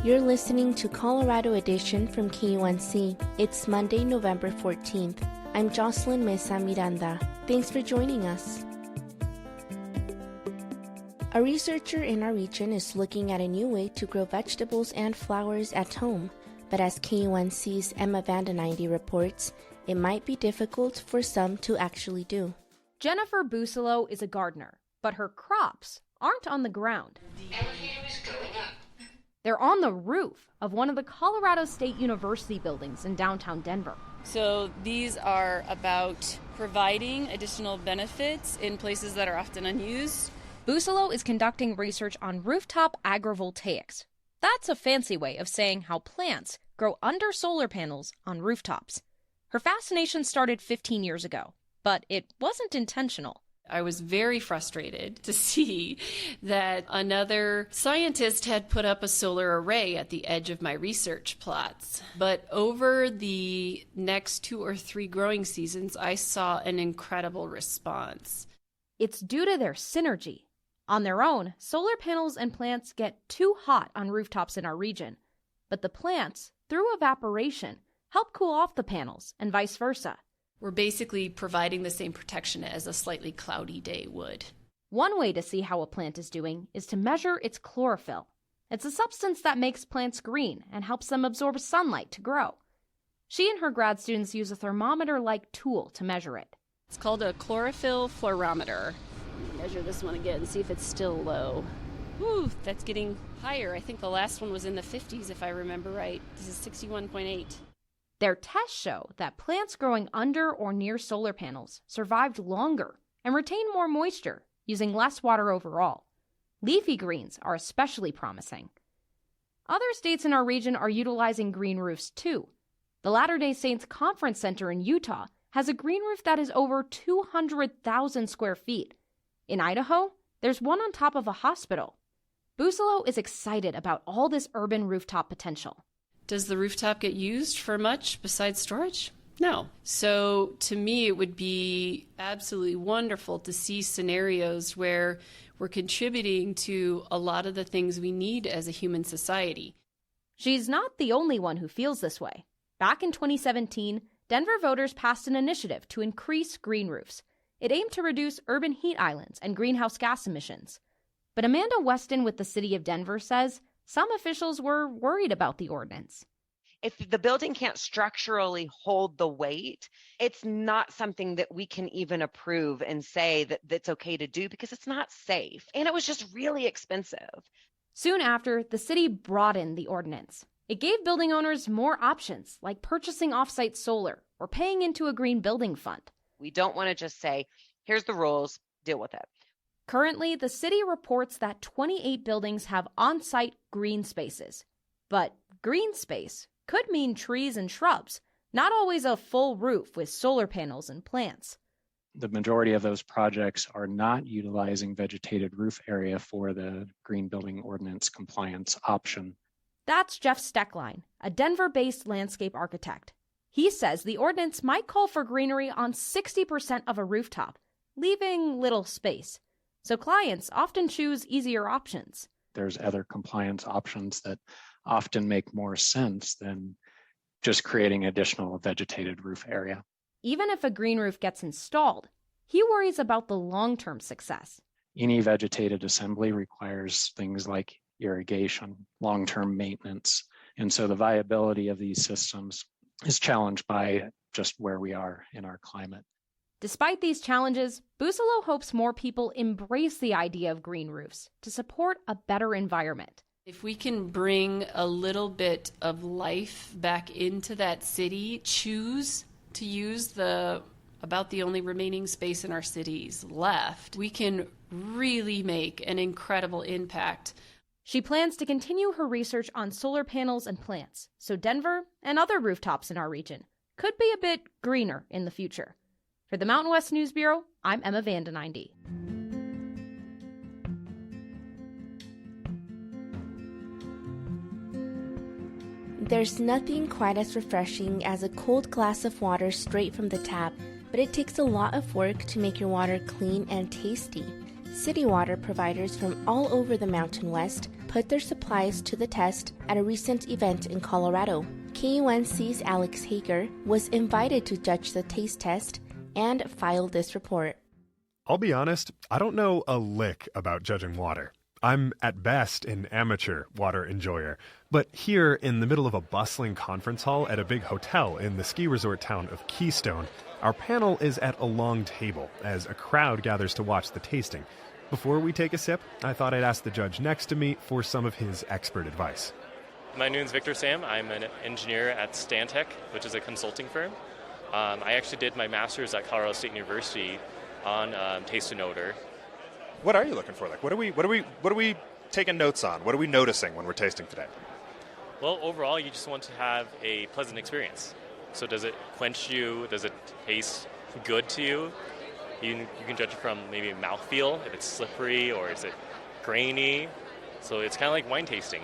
You're listening to Colorado Edition from KUNC. It's Monday, November 14th. I'm Jocelyn Mesa Miranda. Thanks for joining us. A researcher in our region is looking at a new way to grow vegetables and flowers at home. But as KUNC's Emma Vandeninde reports, it might be difficult for some to actually do. Jennifer Busolo is a gardener, but her crops aren't on the ground. The elevator is going up. They're on the roof of one of the Colorado State University buildings in downtown Denver. So these are about providing additional benefits in places that are often unused. Busolo is conducting research on rooftop agrivoltaics. That's a fancy way of saying how plants grow under solar panels on rooftops. Her fascination started 15 years ago, but it wasn't intentional. I was very frustrated to see that another scientist had put up a solar array at the edge of my research plots. But over the next 2 or 3 growing seasons, I saw an incredible response. It's due to their synergy. On their own, solar panels and plants get too hot on rooftops in our region. But the plants, through evaporation, help cool off the panels and vice versa. We're basically providing the same protection as a slightly cloudy day would. One way to see how a plant is doing is to measure its chlorophyll. It's a substance that makes plants green and helps them absorb sunlight to grow. She and her grad students use a thermometer-like tool to measure it. It's called a chlorophyll fluorometer. Measure this one again, see if it's still low. Ooh, that's getting higher. I think the last one was in the 50s, if I remember right. This is 61.8. Their tests show that plants growing under or near solar panels survived longer and retain more moisture, using less water overall. Leafy greens are especially promising. Other states in our region are utilizing green roofs too. The Latter-day Saints Conference Center in Utah has a green roof that is over 200,000 square feet. In Idaho, there's one on top of a hospital. Busolo is excited about all this urban rooftop potential. Does the rooftop get used for much besides storage? No. So to me, it would be absolutely wonderful to see scenarios where we're contributing to a lot of the things we need as a human society. She's not the only one who feels this way. Back in 2017, Denver voters passed an initiative to increase green roofs. It aimed to reduce urban heat islands and greenhouse gas emissions. But Amanda Weston with the city of Denver says some officials were worried about the ordinance. If the building can't structurally hold the weight, it's not something that we can even approve and say that that's okay to do because it's not safe. And it was just really expensive. Soon after, the city broadened the ordinance. It gave building owners more options, like purchasing off-site solar or paying into a green building fund. We don't want to just say, here's the rules, deal with it. Currently, the city reports that 28 buildings have on-site green spaces. But green space could mean trees and shrubs, not always a full roof with solar panels and plants. The majority of those projects are not utilizing vegetated roof area for the Green Building Ordinance compliance option. That's Jeff Steckline, a Denver-based landscape architect. He says the ordinance might call for greenery on 60% of a rooftop, leaving little space. So clients often choose easier options. There's other compliance options that often make more sense than just creating additional vegetated roof area. Even if a green roof gets installed, he worries about the long-term success. Any vegetated assembly requires things like irrigation, long-term maintenance, and so the viability of these systems is challenged by just where we are in our climate. Despite these challenges, Busolo hopes more people embrace the idea of green roofs to support a better environment. If we can bring a little bit of life back into that city, choose to use about the only remaining space in our cities left, we can really make an incredible impact. She plans to continue her research on solar panels and plants, so Denver and other rooftops in our region could be a bit greener in the future. For the Mountain West News Bureau, I'm Emma Vandeninde. There's nothing quite as refreshing as a cold glass of water straight from the tap, but it takes a lot of work to make your water clean and tasty. City water providers from all over the Mountain West put their supplies to the test at a recent event in Colorado. KUNC's Alex Hager was invited to judge the taste test and filed this report. I'll be honest, I don't know a lick about judging water. I'm at best an amateur water enjoyer. But here in the middle of a bustling conference hall at a big hotel in the ski resort town of Keystone, our panel is at a long table as a crowd gathers to watch the tasting. Before we take a sip, I thought I'd ask the judge next to me for some of his expert advice. My name is Victor Sam. I'm an engineer at Stantec, which is a consulting firm. I actually did my master's at Colorado State University on taste and odor. What are you looking for? Like, what are we taking notes on? What are we noticing when we're tasting today? Well, overall, you just want to have a pleasant experience. So does it quench you? Does it taste good to you? You can judge it from maybe mouthfeel, if it's slippery or is it grainy. So it's kind of like wine tasting.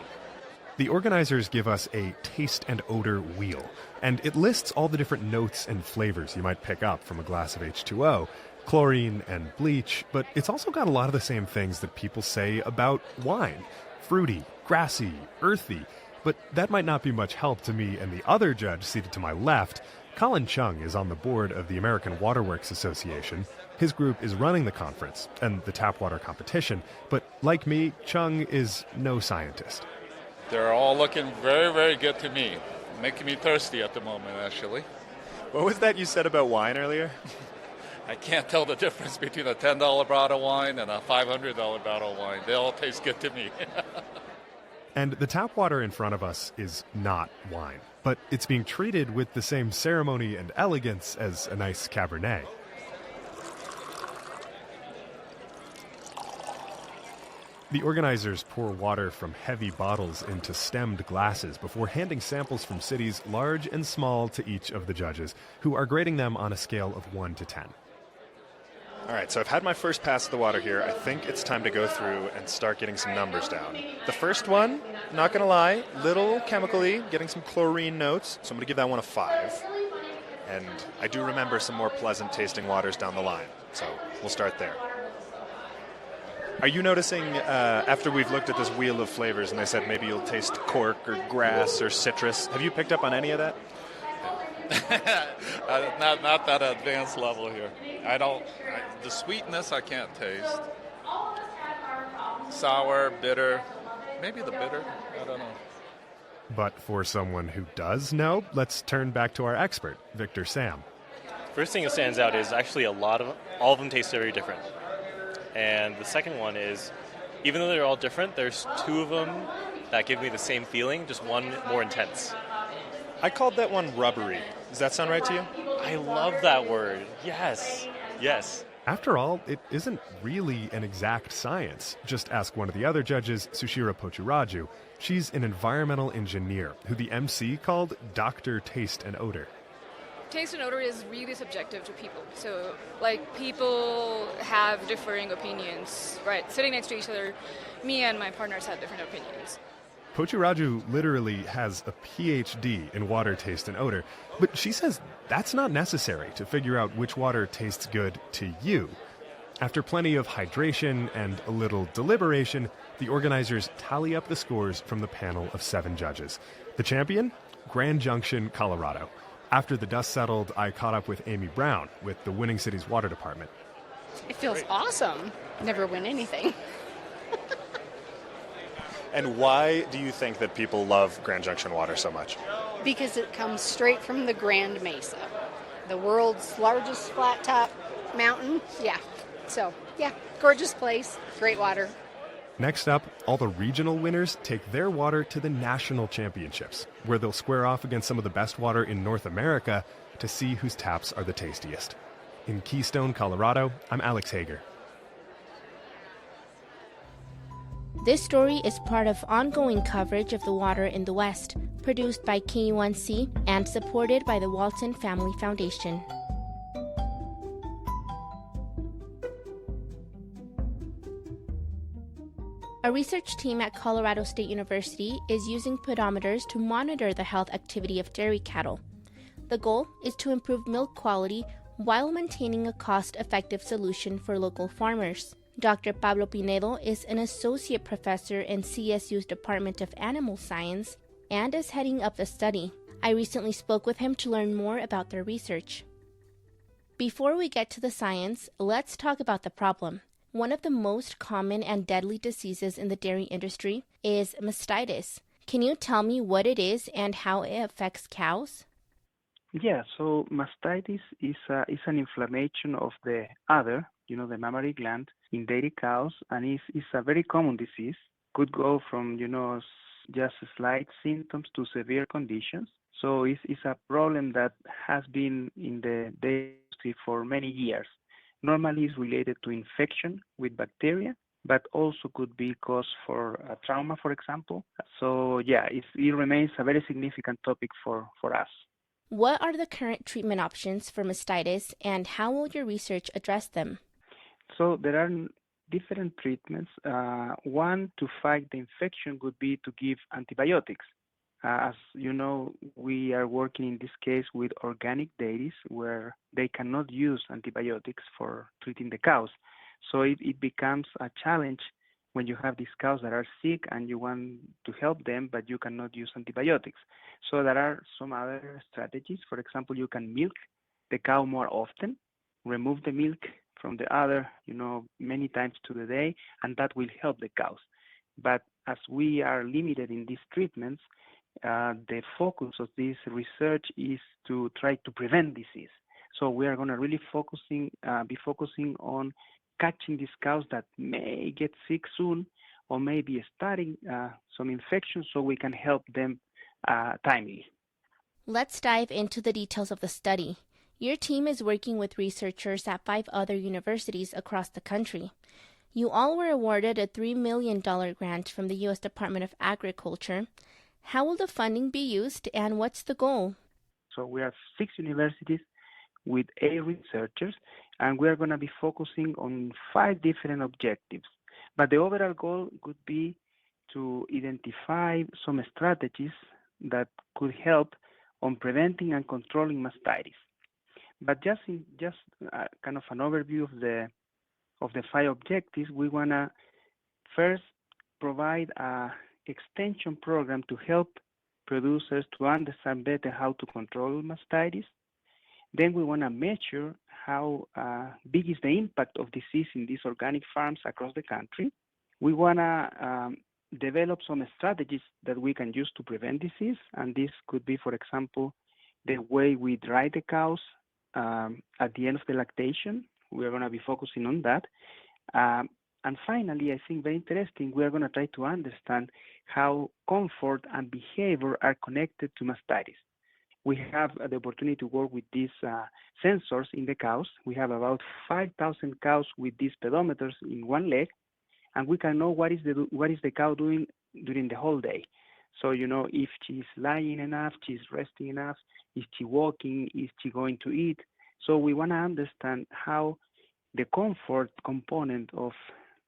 The organizers give us a taste and odor wheel, and it lists all the different notes and flavors you might pick up from a glass of H2O, chlorine and bleach, but it's also got a lot of the same things that people say about wine. Fruity, grassy, earthy. But that might not be much help to me and the other judge seated to my left. Colin Chung is on the board of the American Waterworks Association. His group is running the conference and the tap water competition, but like me, Chung is no scientist. They're all looking very, very good to me. Making me thirsty at the moment, actually. What was that you said about wine earlier? I can't tell the difference between a $10 bottle of wine and a $500 bottle of wine. They all taste good to me. And the tap water in front of us is not wine, but it's being treated with the same ceremony and elegance as a nice Cabernet. The organizers pour water from heavy bottles into stemmed glasses before handing samples from cities large and small to each of the judges, who are grading them on a scale of 1 to 10. All right, so I've had my first pass of the water here. I think it's time to go through and start getting some numbers down. The first one, not going to lie, little chemically, getting some chlorine notes, so I'm going to give that one a 5. And I do remember some more pleasant tasting waters down the line, so we'll start there. Are you noticing, after we've looked at this wheel of flavors and they said maybe you'll taste cork or grass or citrus, have you picked up on any of that? Not that advanced level here. The sweetness I can't taste. Sour, bitter, maybe the bitter, I don't know. But for someone who does know, let's turn back to our expert, Victor Sam. First thing that stands out is actually all of them taste very different. And the second one is, even though they're all different, there's 2 of them that give me the same feeling, just one more intense. I called that one rubbery. Does that sound right to you? I love that word. Yes. After all, it isn't really an exact science. Just ask one of the other judges, Sushira Pochuraju. She's an environmental engineer who the MC called Dr. Taste and Odor. Taste and odor is really subjective to people. So, people have differing opinions, right? Sitting next to each other, me and my partners have different opinions. Pochuraju literally has a PhD in water taste and odor, but she says that's not necessary to figure out which water tastes good to you. After plenty of hydration and a little deliberation, the organizers tally up the scores from the panel of 7 judges. The champion? Grand Junction, Colorado. After the dust settled, I caught up with Amy Brown with the winning city's water department. It feels awesome. Never win anything. And why do you think that people love Grand Junction water so much? Because it comes straight from the Grand Mesa, the world's largest flat top mountain. Yeah. So, gorgeous place, great water. Next up, all the regional winners take their water to the national championships, where they'll square off against some of the best water in North America to see whose taps are the tastiest. In Keystone, Colorado, I'm Alex Hager. This story is part of ongoing coverage of the water in the West, produced by KUNC and supported by the Walton Family Foundation. A research team at Colorado State University is using pedometers to monitor the health activity of dairy cattle. The goal is to improve milk quality while maintaining a cost-effective solution for local farmers. Dr. Pablo Pinedo is an associate professor in CSU's Department of Animal Science and is heading up the study. I recently spoke with him to learn more about their research. Before we get to the science, let's talk about the problem. One of the most common and deadly diseases in the dairy industry is mastitis. Can you tell me what it is and how it affects cows? Yeah, so mastitis is an inflammation of the udder, the mammary gland in dairy cows, and is a very common disease. Could go from, just slight symptoms to severe conditions. So it's a problem that has been in the dairy industry for many years. Normally it's related to infection with bacteria, but also could be cause for a trauma, for example. So yeah, it remains a very significant topic for us. What are the current treatment options for mastitis, and how will your research address them? So there are different treatments. One to fight the infection would be to give antibiotics. As you know, we are working in this case with organic dairies where they cannot use antibiotics for treating the cows. So it becomes a challenge when you have these cows that are sick and you want to help them, but you cannot use antibiotics. So there are some other strategies. For example, you can milk the cow more often, remove the milk from the udder, many times to the day, and that will help the cows. But as we are limited in these treatments, the focus of this research is to try to prevent disease. So we are going to really be focusing on catching these cows that may get sick soon or maybe starting some infections so we can help them timely. Let's dive into the details of the study. Your team is working with researchers at 5 other universities across the country. You all were awarded a $3 million grant from the U.S. Department of Agriculture. How will the funding be used and what's the goal? So we have 6 universities with 8 researchers, and we are going to be focusing on 5 different objectives. But the overall goal would be to identify some strategies that could help on preventing and controlling mastitis. But just kind of an overview of the 5 objectives, we want to first provide a extension program to help producers to understand better how to control mastitis. Then we want to measure how big is the impact of disease in these organic farms across the country. We want to develop some strategies that we can use to prevent disease, and this could be, for example, the way we dry the cows at the end of the lactation. We're going to be focusing on that. And finally, I think very interesting, we are going to try to understand how comfort and behavior are connected to mastitis. We have the opportunity to work with these sensors in the cows. We have about 5,000 cows with these pedometers in one leg, and we can know what is the cow doing during the whole day. So, if she's lying enough, she's resting enough, is she walking, is she going to eat? So we want to understand how the comfort component of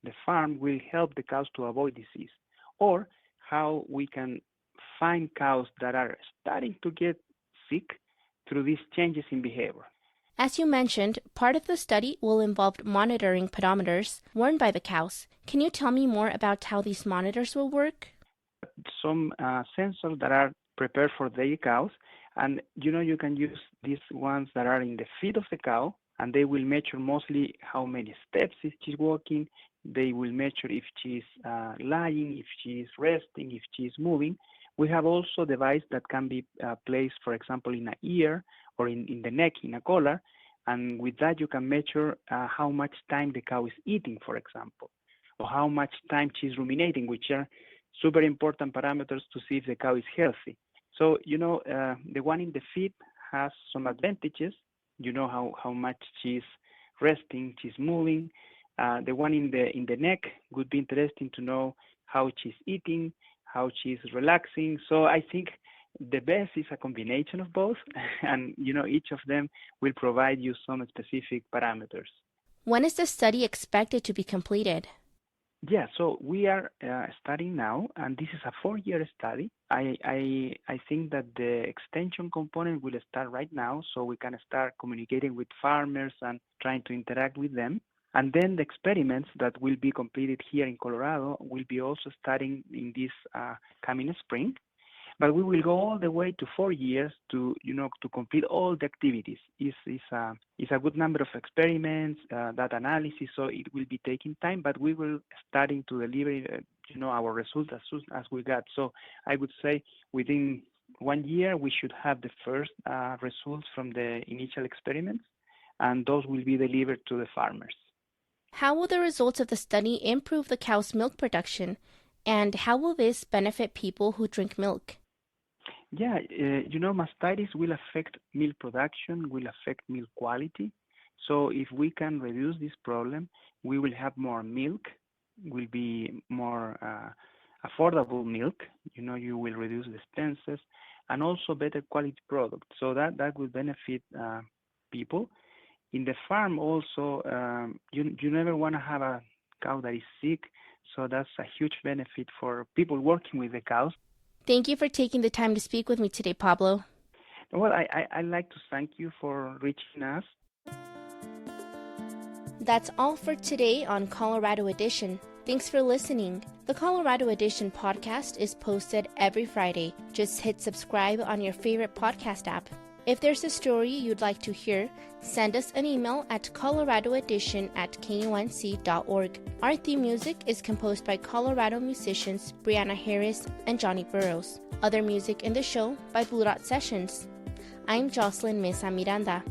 the farm will help the cows to avoid disease, or how we can find cows that are starting to get sick through these changes in behavior. As you mentioned, part of the study will involve monitoring pedometers worn by the cows. Can you tell me more about how these monitors will work? Some sensors that are prepared for dairy cows, and you can use these ones that are in the feet of the cow, and they will measure mostly how many steps is she walking. They will measure if she's lying, if she's resting, if she's moving. We have also a device that can be placed, for example, in an ear or in the neck, in a collar, and with that you can measure how much time the cow is eating, for example, or how much time she's ruminating, which are super important parameters to see if the cow is healthy. So, the one in the feet has some advantages. You know how much she's resting, she's moving. The one in the neck would be interesting to know how she's eating, how she's relaxing. So I think the best is a combination of both, and each of them will provide you some specific parameters. When is the study expected to be completed? Yeah, so we are studying now, and this is a 4-year study. I think that the extension component will start right now, so we can start communicating with farmers and trying to interact with them. And then the experiments that will be completed here in Colorado will be also starting in this coming spring. But we will go all the way to 4 years to complete all the activities. It's a good number of experiments, data analysis, so it will be taking time, but we will starting to deliver, our results as soon as we got. So I would say within 1 year, we should have the first results from the initial experiments, and those will be delivered to the farmers. How will the results of the study improve the cow's milk production, and how will this benefit people who drink milk? Yeah, mastitis will affect milk production, will affect milk quality. So if we can reduce this problem, we will have more milk, will be more affordable milk. You will reduce the expenses, and also better quality product. So that will benefit people. In the farm also, you never want to have a cow that is sick. So that's a huge benefit for people working with the cows. Thank you for taking the time to speak with me today, Pablo. Well, I'd like to thank you for reaching us. That's all for today on Colorado Edition. Thanks for listening. The Colorado Edition podcast is posted every Friday. Just hit subscribe on your favorite podcast app. If there's a story you'd like to hear, send us an email at coloradoedition@kunc.org. Our theme music is composed by Colorado musicians Brianna Harris and Johnny Burrows. Other music in the show by Blue Dot Sessions. I'm Jocelyn Mesa Miranda.